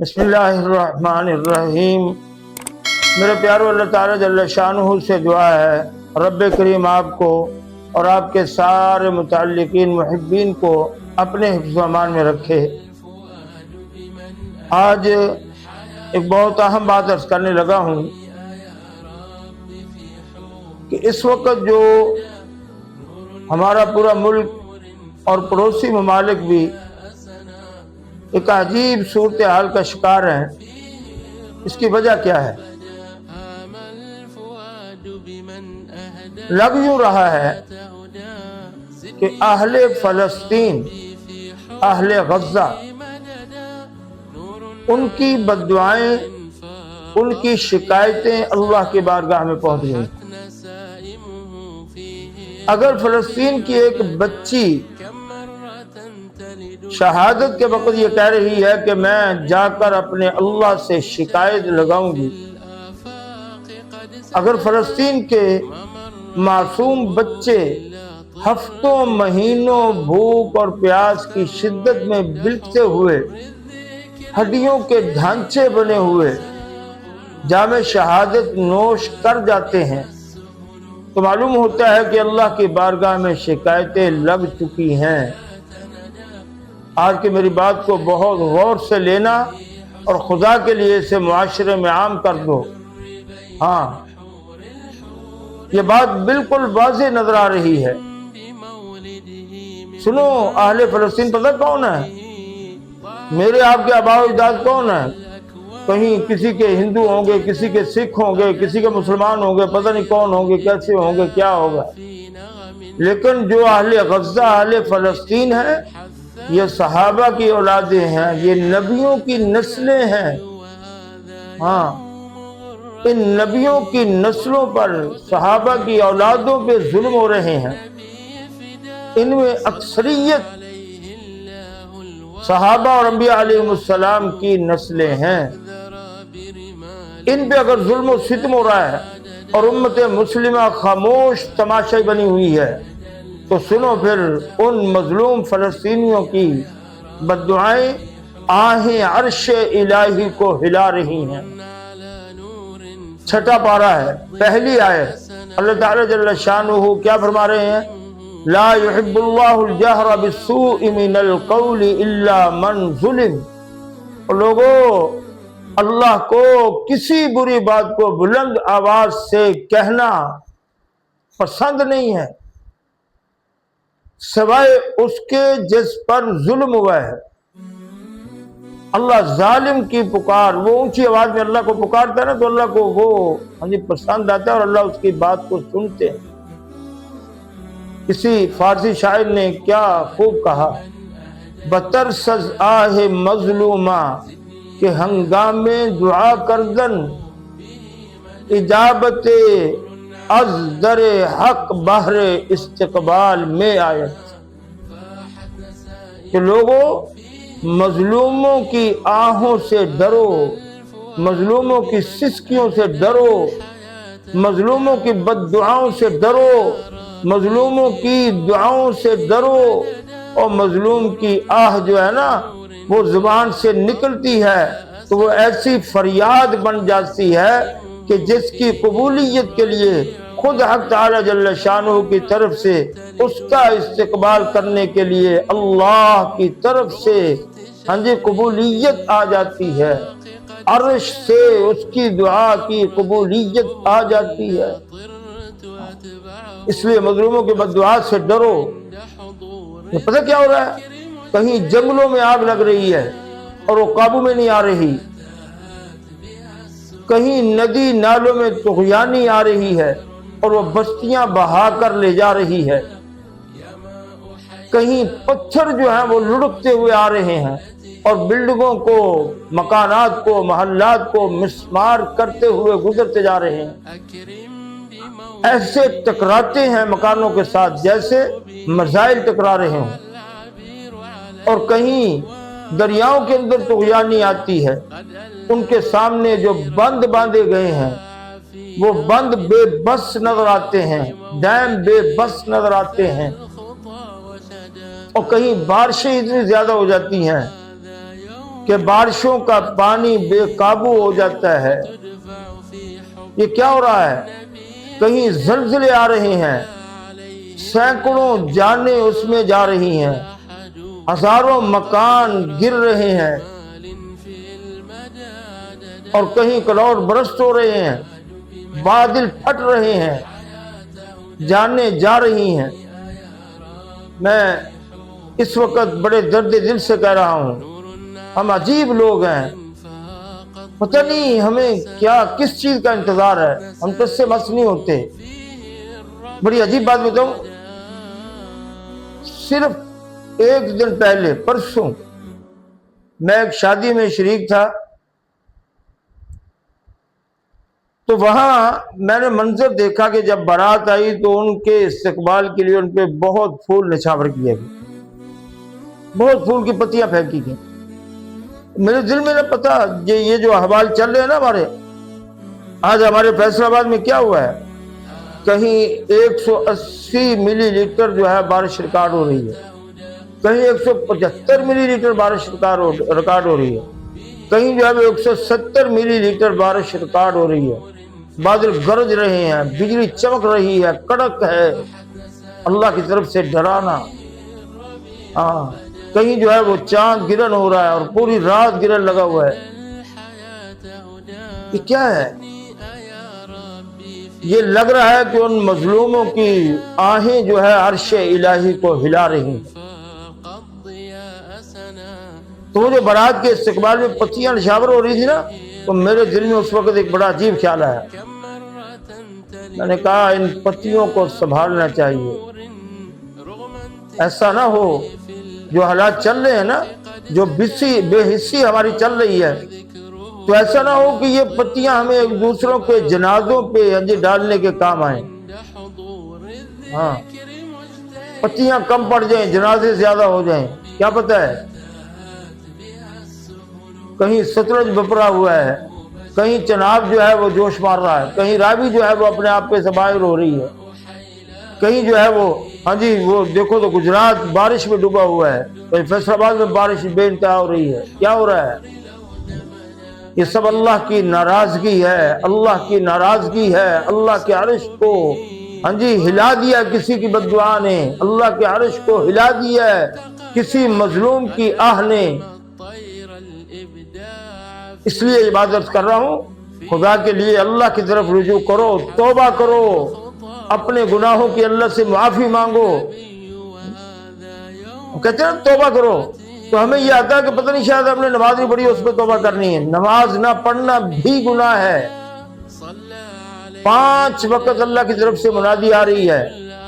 بسم اللہ الرحمن الرحیم۔ میرے پیارو اللہ تعالیٰ جل شانہ سے دعا ہے رب کریم آپ کو اور آپ کے سارے متعلقین محبین کو اپنے حفظ و امان میں رکھے۔ آج ایک بہت اہم بات عرض کرنے لگا ہوں کہ اس وقت جو ہمارا پورا ملک اور پڑوسی ممالک بھی ایک عجیب صورتحال کا شکار ہیں، اس کی وجہ کیا ہے؟ لگ یوں رہا ہے کہ اہل فلسطین، اہل غزہ، ان کی بددعائیں، ان کی شکایتیں اللہ کی بارگاہ میں پہنچ گئی۔ اگر فلسطین کی ایک بچی شہادت کے وقت یہ کہہ رہی ہے کہ میں جا کر اپنے اللہ سے شکایت لگاؤں گی، اگر فلسطین کے معصوم بچے ہفتوں مہینوں بھوک اور پیاس کی شدت میں بلکتے ہوئے، ہڈیوں کے ڈھانچے بنے ہوئے جام شہادت نوش کر جاتے ہیں، تو معلوم ہوتا ہے کہ اللہ کی بارگاہ میں شکایتیں لگ چکی ہیں۔ آج کی میری بات کو بہت غور سے لینا اور خدا کے لیے اسے معاشرے میں عام کر دو۔ ہاں، یہ بات بالکل واضح نظر آ رہی ہے۔ سنو، اہل فلسطین پتہ کون ہے؟ میرے آپ کے آباء و اجداد کون ہیں؟ کہیں کسی کے ہندو ہوں گے، کسی کے سکھ ہوں گے، کسی کے مسلمان ہوں گے، پتہ نہیں کون ہوں گے، کیسے ہوں گے، کیا ہوگا۔ لیکن جو اہل غزہ، اہل فلسطین ہیں، یہ صحابہ کی اولادیں ہیں، یہ نبیوں کی نسلیں ہیں۔ ہاں، ان نبیوں کی نسلوں پر، صحابہ کی اولادوں پہ ظلم ہو رہے ہیں۔ ان میں اکثریت صحابہ اور انبیاء علیہ السلام کی نسلیں ہیں۔ ان پہ اگر ظلم و ستم ہو رہا ہے اور امت مسلمہ خاموش تماشائی بنی ہوئی ہے، تو سنو پھر ان مظلوم فلسطینیوں کی بددعائیں آہیں عرش الہی کو ہلا رہی ہیں۔ چھٹا پارہ ہے، پہلی آیت، اللہ تعالیٰ جل شانہ کیا فرما رہے ہیں؟ لا يحب اللہ الجہر بالسوء من القول الا من ظلم۔ اور لوگوں، اللہ کو کسی بری بات کو بلند آواز سے کہنا پسند نہیں ہے سوائے اس کے جس پر ظلم ہوا ہے۔ اللہ ظالم کی پکار، وہ اونچی آواز میں اللہ کو پکارتا ہے نا، تو اللہ کو وہ پسند آتا ہے اور اللہ اس کی بات کو سنتے ہیں۔ کسی فارسی شاعر نے کیا خوب کہا، بترسز آہ مظلومہ کہ ہنگام دعا کردن، اجابت از در حق بہر استقبال میں آیت۔ کہ لوگوں، مظلوموں کی آہوں سے ڈرو، مظلوموں کی سسکیوں سے ڈرو، مظلوموں کی بد دعاؤں سے ڈرو، مظلوموں کی دعاؤں سے ڈرو۔ اور مظلوم کی آہ جو ہے نا، وہ زبان سے نکلتی ہے تو وہ ایسی فریاد بن جاتی ہے کہ جس کی قبولیت کے لیے خود حق تعالی جل شانہ کی طرف سے اس کا استقبال کرنے کے لیے اللہ کی طرف سے قبولیت آ جاتی ہے، عرش سے اس کی دعا کی قبولیت آ جاتی ہے۔ اس لیے مظلوموں کی بددعا سے ڈرو۔ پتہ کیا ہو رہا ہے؟ کہیں جنگلوں میں آگ لگ رہی ہے اور وہ قابو میں نہیں آ رہی، کہیں ندی نالوں میں طغیانی آ رہی ہے اور وہ بستیاں بہا کر لے جا رہی ہے، کہیں پتھر جو ہیں وہ لڑکتے ہوئے آ رہے ہیں اور بلڈنگوں کو، مکانات کو، محلات کو مسمار کرتے ہوئے گزرتے جا رہے ہیں۔ ایسے ٹکراتے ہیں مکانوں کے ساتھ جیسے میزائل ٹکرا رہے ہوں۔ اور کہیں دریاؤں کے اندر طغیانی آتی ہے، ان کے سامنے جو بند باندھے گئے ہیں وہ بند بے بس نظر آتے ہیں، ڈیم بے بس نظر آتے ہیں۔ اور کہیں بارشیں اتنی زیادہ ہو جاتی ہیں کہ بارشوں کا پانی بے قابو ہو جاتا ہے۔ یہ کیا ہو رہا ہے؟ کہیں زلزلے آ رہے ہیں، سینکڑوں جانیں اس میں جا رہی ہیں، ہزاروں مکان گر رہے ہیں، اور کہیں کروڑ برس ہو رہے ہیں، بادل پھٹ رہے ہیں، جانیں جا رہی ہیں۔ میں اس وقت بڑے درد دل سے کہہ رہا ہوں، ہم عجیب لوگ ہیں، پتہ نہیں ہمیں کیا کس چیز کا انتظار ہے، ہم تو اس سے مس نہیں ہوتے۔ بڑی عجیب بات بتاؤں، صرف ایک دن پہلے پرسوں میں ایک شادی میں شریک تھا، تو وہاں میں نے منظر دیکھا کہ جب بارات آئی تو ان کے استقبال کے لیے ان پہ بہت پھول نچھاور کیے گئے، بہت پھول کی پتیاں پھینکی گئی۔ میرے دل میں نہ پتا یہ جو احوال چل رہے ہیں نا ہمارے، آج ہمارے فیصل آباد میں کیا ہوا ہے، کہیں 180 ملی لیٹر جو ہے بارش ریکارڈ ہو رہی ہے، کہیں 175 ملی لیٹر بارش ریکارڈ ہو رہی ہے، کہیں جو ہے 170 ملی لیٹر بارش ریکارڈ ہو رہی ہے، بادل گرج رہے ہیں، بجلی چمک رہی ہے، کڑک ہے، اللہ کی طرف سے ڈرانا۔ ہاں، کہیں جو ہے وہ چاند گرہن ہو رہا ہے اور پوری رات گرہن لگا ہوا ہے۔ یہ کیا ہے؟ یہ لگ رہا ہے کہ ان مظلوموں کی آہیں جو ہے عرش الہی کو ہلا رہی ہیں۔ تو وہ جو بارات کے استقبال میں پتیاں نچھاور ہو رہی تھی نا، تو میرے دل میں اس وقت ایک بڑا عجیب خیال آیا۔ میں نے کہا ان پتیوں کو سنبھالنا چاہیے، ایسا نہ ہو جو حالات چل رہے ہیں نا، جو بے حسی ہماری چل رہی ہے، تو ایسا نہ ہو کہ یہ پتیاں ہمیں ایک دوسروں کے جنازوں پہ ڈالنے کے کام آئیں۔ ہاں، پتیاں کم پڑ جائیں، جنازے زیادہ ہو جائیں، کیا پتہ ہے، کہیں ستلج بپرا ہوا ہے، کہیں چناب جو ہے وہ جوش مار رہا ہے، کہیں راوی جو ہے وہ اپنے آپ پہ سبائر ہو رہی ہے، کہیں جو ہے وہ وہ دیکھو تو گجرات بارش میں ڈوبا ہوا ہے، کہیں فیصل آباد میں بارش بے انتہا ہو رہی ہے۔ کیا ہو رہا ہے؟ یہ سب اللہ کی ناراضگی ہے، اللہ کی ناراضگی ہے۔ اللہ کے عرش کو ہلا دیا کسی کی بد دعا نے، اللہ کے عرش کو ہلا دیا ہے کسی مظلوم کی آہ نے۔ اس لیے عبادت کر رہا ہوں، خدا کے لیے اللہ کی طرف رجوع کرو، توبہ کرو، اپنے گناہوں کی اللہ سے معافی مانگو۔ کہتے ہیں توبہ کرو، تو ہمیں یہ آتا ہے کہ پتہ نہیں شاید ہم نے نماز نہیں پڑھی، اس پہ توبہ کرنی ہے۔ نماز نہ پڑھنا بھی گناہ ہے۔ 5 وقت اللہ کی طرف سے منادی آ رہی ہے،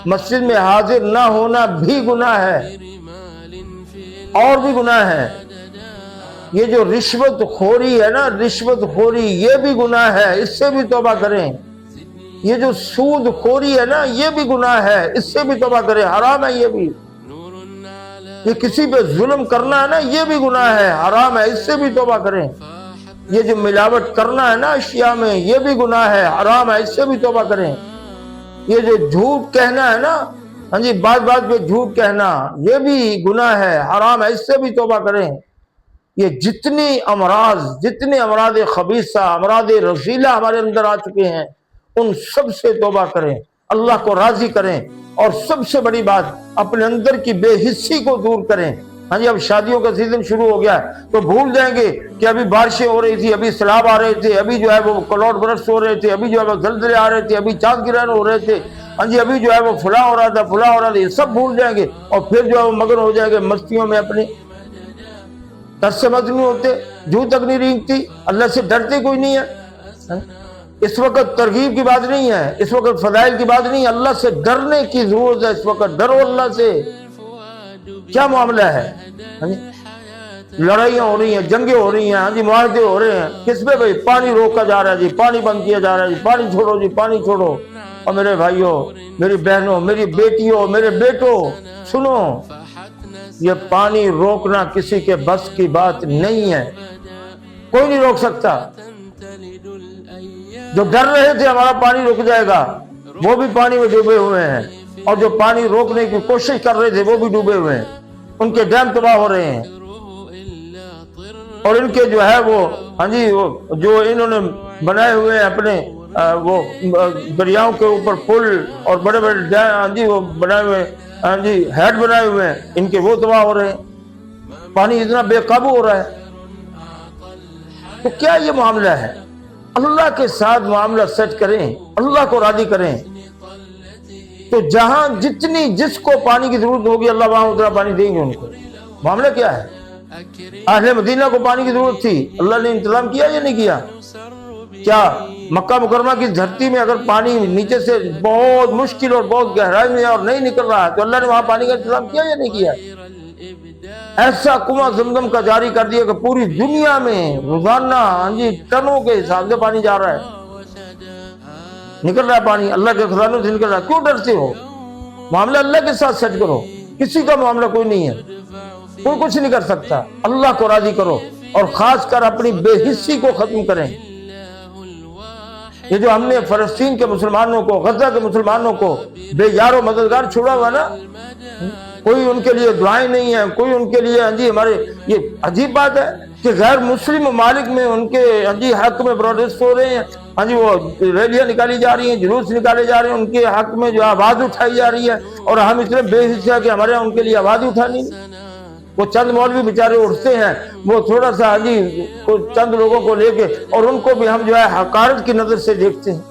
مسجد میں حاضر نہ ہونا بھی گناہ ہے، اور بھی گناہ ہے۔ یہ جو رشوت خوری ہے نا، رشوت خوری یہ بھی گناہ ہے، اس سے بھی توبہ کریں۔ یہ جو سود خوری ہے نا، یہ بھی گناہ ہے، اس سے بھی توبہ کریں، حرام ہے یہ بھی۔ یہ کسی پہ ظلم کرنا ہے نا، یہ بھی گناہ ہے، حرام ہے، اس سے بھی توبہ کریں۔ یہ جو ملاوٹ کرنا ہے نا اشیاء میں، یہ بھی گناہ ہے، حرام ہے، اس سے بھی توبہ کریں۔ یہ جو جھوٹ کہنا ہے نا، بات بات پہ جھوٹ کہنا، یہ بھی گناہ ہے، حرام ہے، اس سے بھی توبہ کریں۔ یہ جتنے امراض خبیثہ، امراض رذیلہ ہمارے اندر آ چکے ہیں، ان سب سے توبہ کریں، اللہ کو راضی کریں، اور سب سے بڑی بات اپنے اندر کی بے حسی کو دور کریں۔ اب شادیوں کا سیزن شروع ہو گیا تو بھول جائیں گے کہ ابھی بارشیں ہو رہی تھی، ابھی سیلاب آ رہے تھے، ابھی جو ہے وہ کروڑ برس ہو رہے تھے، ابھی جو ہے وہ زلزلے آ رہے تھے، ابھی چاند گرہن ہو رہے تھے، ابھی جو ہے وہ فلاں ہو رہا تھا، فلاں ہو رہا تھا، یہ سب بھول جائیں گے، اور پھر جو ہے وہ مگن ہو جائیں گے مستیوں میں اپنی۔ ترس سے مت نہیں ہوتے، جو تک نہیں رینگتی، اللہ سے ڈرتے کوئی نہیں ہے۔ اس وقت ترغیب کی بات نہیں ہے، اس وقت فضائل کی بات نہیں ہے، اللہ سے ڈرنے کی ضرورت ہے۔ اس وقت ڈرو اللہ سے۔ کیا معاملہ ہے؟ لڑائیاں ہو رہی ہیں، جنگیں ہو رہی ہیں، معاہدے ہو رہے ہیں، کس پہ بھائی؟ پانی روکا جا رہا ہے جی، پانی بند کیا جا رہا ہے جی، پانی چھوڑو جی، پانی چھوڑو۔ اور میرے بھائیوں، میری بہنوں، میری بیٹیوں، میرے بیٹوں، سنو، یہ پانی روکنا کسی کے بس کی بات نہیں ہے، کوئی نہیں روک سکتا۔ جو ڈر رہے تھے ہمارا پانی رک جائے گا، وہ بھی پانی میں ڈوبے ہوئے ہیں، اور جو پانی روکنے کی کوشش کر رہے تھے وہ بھی ڈوبے ہوئے ہیں، ان کے ڈیم تباہ ہو رہے ہیں۔ اور ان کے جو ہے وہ ہاں جی وہ جو انہوں نے بنائے ہوئے ہیں اپنے وہ دریاؤں کے اوپر پل اور بڑے بڑے ہاں جی وہ بنائے ہوئے ہاں جی ہیڈ بنائے ہوئے ہیں، ان کے وہ تباہ ہو رہے ہیں، پانی اتنا بے قابو ہو رہا ہے۔ تو کیا یہ معاملہ ہے؟ اللہ کے ساتھ معاملہ سیٹ کریں، اللہ کو راضی کریں، تو جہاں جتنی جس کو پانی کی ضرورت ہوگی اللہ وہاں اتنا پانی دیں گے ان کو۔ معاملہ کیا ہے؟ اہل مدینہ کو پانی کی ضرورت تھی، اللہ نے انتظام کیا یا نہیں کیا؟ کیا مکہ مکرمہ کی دھرتی میں اگر پانی نیچے سے بہت مشکل اور بہت گہرائی میں اور نہیں نکل رہا ہے تو اللہ نے وہاں پانی کا انتظام کیا یا نہیں کیا؟ ایسا کنواں زمزم کا جاری کر دیا کہ پوری دنیا میں روزانہ ہاں جی ٹنوں کے حساب سے پانی جا رہا ہے، نکل رہا ہے پانی، اللہ کے خزانوں سے نکل رہا ہے۔ کیوں ڈرتے ہو؟ معاملہ اللہ کے ساتھ سیٹ کرو، کسی کا معاملہ کوئی نہیں ہے، کوئی کچھ نہیں کر سکتا، اللہ کو راضی کرو، اور خاص کر اپنی بے حسی کو ختم کریں۔ یہ جو ہم نے فلسطین کے مسلمانوں کو، غزہ کے مسلمانوں کو بے یار و مددگار چھوڑا ہوا نا، کوئی ان کے لیے دعائیں نہیں ہیں، کوئی ان کے لیے ہاں جی ہمارے، یہ عجیب بات ہے کہ غیر مسلم ممالک میں ان کے ہاں جی حق میں پروٹیسٹ ہو رہے ہیں، ہاں جی وہ ریلیاں نکالی جا رہی ہیں، جلوس نکالے جا رہے ہیں، ان کے حق میں جو آواز اٹھائی جا رہی ہے، اور ہم اتنے بے حصہ ہیں کہ ہمارے یہاں ان کے لیے آواز اٹھانی نہیں۔ وہ چند مولوی بیچارے اٹھتے ہیں، وہ تھوڑا سا ہاں جی چند لوگوں کو لے کے، اور ان کو بھی ہم جو ہے حقارت کی نظر سے دیکھتے ہیں۔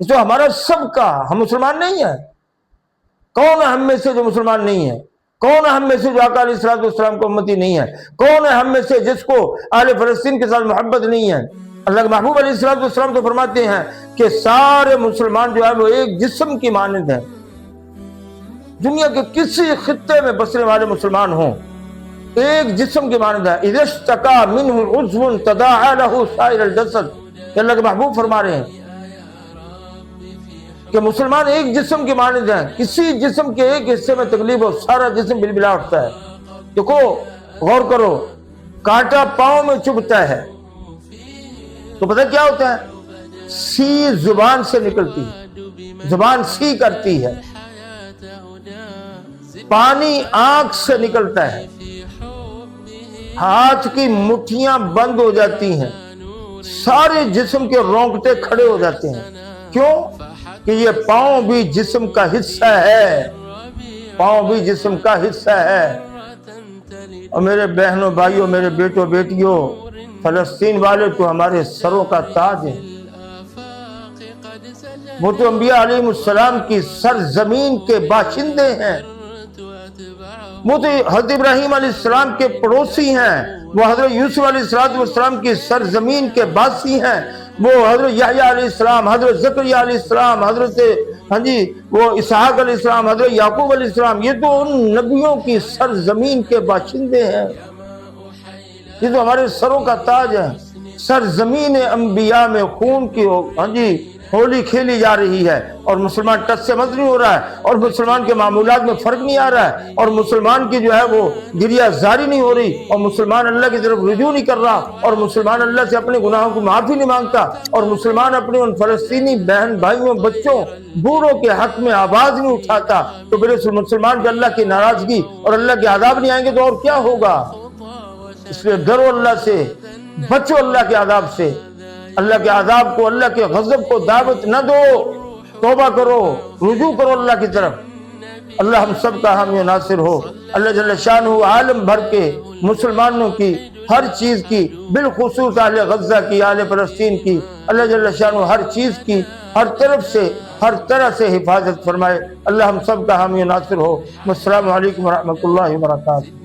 جو ہمارا سب کا، ہم مسلمان نہیں ہیں، کون ہے ہم میں سے جو مسلمان نہیں ہے؟ کون ہے ہم میں سے جو آقا علیہ السلام کو امتی نہیں ہے؟ کون ہے ہم میں سے جس کو اہل فلسطین کے ساتھ محبت نہیں ہے؟ اللہ کے محبوب علیہ السلام تو فرماتے ہیں کہ سارے مسلمان جو ہے وہ ایک جسم کی مانند ہیں، دنیا کے کسی خطے میں بسنے والے مسلمان ہوں، ایک جسم کی مانند ہے۔ اذا اشتکا منہ عضو تداعی لہ سائر الجسد، کہ اللہ کے محبوب فرما رہے ہیں کہ مسلمان ایک جسم کی مانند ہیں، کسی جسم کے ایک حصے میں تکلیف ہو سارا جسم بلبلا اٹھتا ہے۔ دیکھو غور کرو، کانٹا پاؤں میں چبھتا ہے تو پتہ کیا ہوتا ہے؟ سی زبان سے نکلتی ہے، زبان سی کرتی ہے، پانی آنکھ سے نکلتا ہے، ہاتھ کی مٹھیاں بند ہو جاتی ہیں، سارے جسم کے رونگٹے کھڑے ہو جاتے ہیں۔ کیوں؟ کہ یہ پاؤں بھی جسم کا حصہ ہے، پاؤں بھی جسم کا حصہ ہے۔ اور میرے بہنوں بھائیوں، میرے بیٹوں بیٹیوں، فلسطین والے تو ہمارے سروں کا تاج ہیں، وہ تو انبیاء علیہ السلام کی سرزمین کے باشندے ہیں، وہ تو حضرت ابراہیم علیہ السلام کے پڑوسی ہیں، وہ حضرت یوسف علیہ السلام کی سرزمین کے باسی ہیں، وہ حضرت یحییٰ علیہ السلام، حضرت زکریا علیہ السلام، حضرت ہاں جی وہ اسحاق علیہ السلام، حضرت یعقوب علیہ السلام، یہ تو ان نبیوں کی سرزمین کے باشندے ہیں، یہ تو ہمارے سروں کا تاج ہے۔ سرزمین انبیاء میں خون کی ہاں جی ہولی کھیلی جا رہی ہے، اور مسلمان ٹچ سے مت نہیں ہو رہا ہے، اور مسلمان کے معمولات میں فرق نہیں آ رہا ہے، اور مسلمان کی جو ہے وہ گریہ زاری نہیں ہو رہی، اور مسلمان اللہ کی طرف رجوع نہیں کر رہا، اور مسلمان اللہ سے اپنے گناہوں کو معافی نہیں مانگتا، اور مسلمان اپنے ان فلسطینی بہن بھائیوں بچوں بوڑھوں کے حق میں آواز نہیں اٹھاتا، تو پھر مسلمان کے اللہ کی ناراضگی اور اللہ کے عذاب نہیں آئیں گے تو اور کیا ہوگا؟ اس لیے ڈرو اللہ سے، بچو اللہ کے عذاب سے، اللہ کے عذاب کو، اللہ کے غضب کو دعوت نہ دو، توبہ کرو، رجوع کرو اللہ کی طرف۔ اللہ ہم سب کا حامی و ناصر ہو۔ اللہ جل شانہ عالم بھر کے مسلمانوں کی ہر چیز کی، بالخصوص اہل غزہ کی، اہل فلسطین کی، اللہ جل شانہ ہر چیز کی، ہر طرف سے، ہر طرح سے حفاظت فرمائے۔ اللہ ہم سب کا حامی و ناصر ہو۔ السلام علیکم ورحمۃ اللہ وبرکاتہ۔